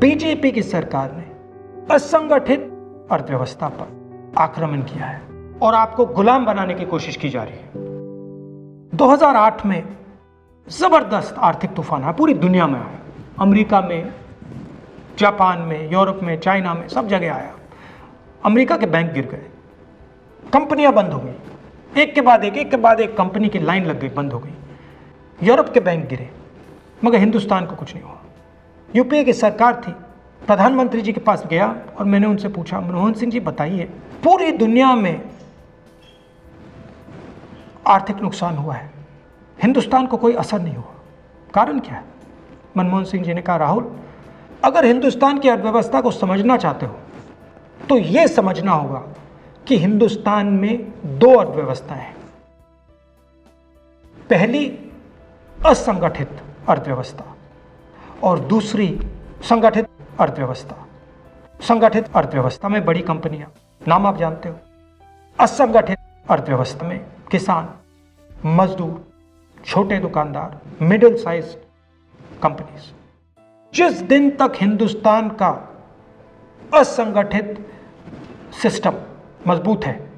BJP की सरकार ने असंगठित अर्थव्यवस्था पर आक्रमण किया है और आपको गुलाम बनाने की कोशिश की जा रही है। 2008 में जबरदस्त आर्थिक तूफान आया, पूरी दुनिया में आया, अमेरिका में, जापान में, यूरोप में, चाइना में, सब जगह आया। अमेरिका के बैंक गिर गए, कंपनियां बंद हो गई, एक के बाद एक कंपनी की लाइन लग गई, बंद हो गई। यूरोप के बैंक गिरे, मगर हिंदुस्तान को कुछ नहीं हुआ। यूपीए की सरकार थी, प्रधानमंत्री जी के पास गया और मैंने उनसे पूछा, मनमोहन सिंह जी बताइए, पूरी दुनिया में आर्थिक नुकसान हुआ है, हिंदुस्तान को कोई असर नहीं हुआ, कारण क्या है? मनमोहन सिंह जी ने कहा, राहुल, अगर हिंदुस्तान की अर्थव्यवस्था को समझना चाहते हो तो यह समझना होगा कि हिंदुस्तान में दो अर्थव्यवस्थाएं हैं। पहली असंगठित अर्थव्यवस्था और दूसरी संगठित अर्थव्यवस्था। संगठित अर्थव्यवस्था में बड़ी कंपनियां, नाम आप जानते हो। असंगठित अर्थव्यवस्था में किसान, मजदूर, छोटे दुकानदार, मिडिल साइज कंपनीज। जिस दिन तक हिंदुस्तान का असंगठित सिस्टम मजबूत है,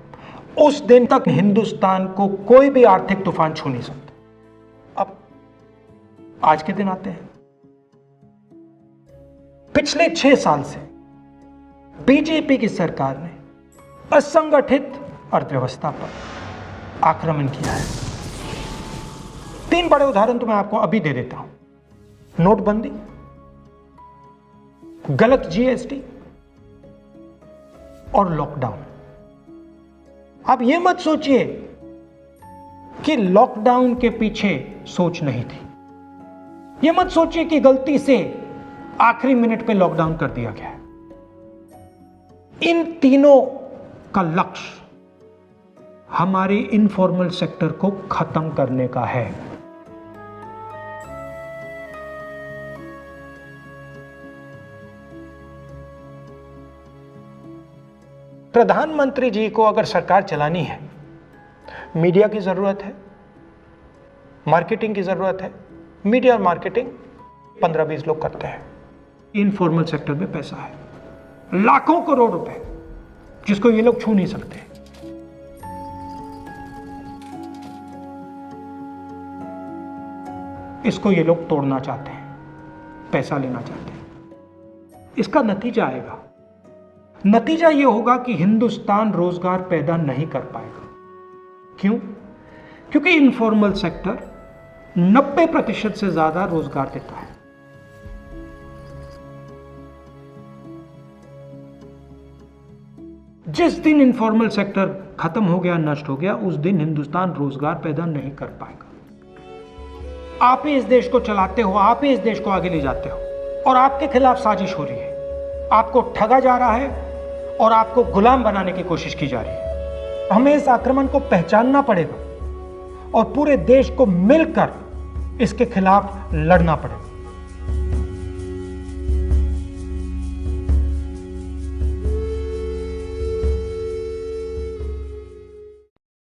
उस दिन तक हिंदुस्तान को कोई भी आर्थिक तूफान छू नहीं सकता। अब आज के दिन आते हैं। पिछले 6 साल से बीजेपी की सरकार ने असंगठित अर्थव्यवस्था पर आक्रमण किया है। 3 बड़े उदाहरण तो मैं आपको अभी दे देता हूं। नोटबंदी, गलत जीएसटी और लॉकडाउन। आप यह मत सोचिए कि लॉकडाउन के पीछे सोच नहीं थी। यह मत सोचिए कि गलती से आखिरी मिनट पे लॉकडाउन कर दिया गया है। इन तीनों का लक्ष्य हमारे इनफॉर्मल सेक्टर को खत्म करने का है। प्रधानमंत्री जी को अगर सरकार चलानी है, मीडिया की जरूरत है, मार्केटिंग की जरूरत है। मीडिया और मार्केटिंग 15-20 लोग करते हैं। इनफॉर्मल सेक्टर में पैसा है, लाखों करोड़ रुपए, जिसको ये लोग छू नहीं सकते। इसको ये लोग तोड़ना चाहते हैं, पैसा लेना चाहते हैं। इसका नतीजा आएगा। नतीजा यह होगा कि हिंदुस्तान रोजगार पैदा नहीं कर पाएगा। क्यों? क्योंकि इनफॉर्मल सेक्टर 90% से ज्यादा रोजगार देता है। जिस दिन इनफॉर्मल सेक्टर खत्म हो गया, नष्ट हो गया, उस दिन हिंदुस्तान रोजगार पैदा नहीं कर पाएगा। आप ही इस देश को चलाते हो, आप ही इस देश को आगे ले जाते हो, और आपके खिलाफ साजिश हो रही है। आपको ठगा जा रहा है और आपको गुलाम बनाने की कोशिश की जा रही है। हमें इस आक्रमण को पहचानना पड़ेगा और पूरे देश को मिलकर इसके खिलाफ लड़ना पड़ेगा।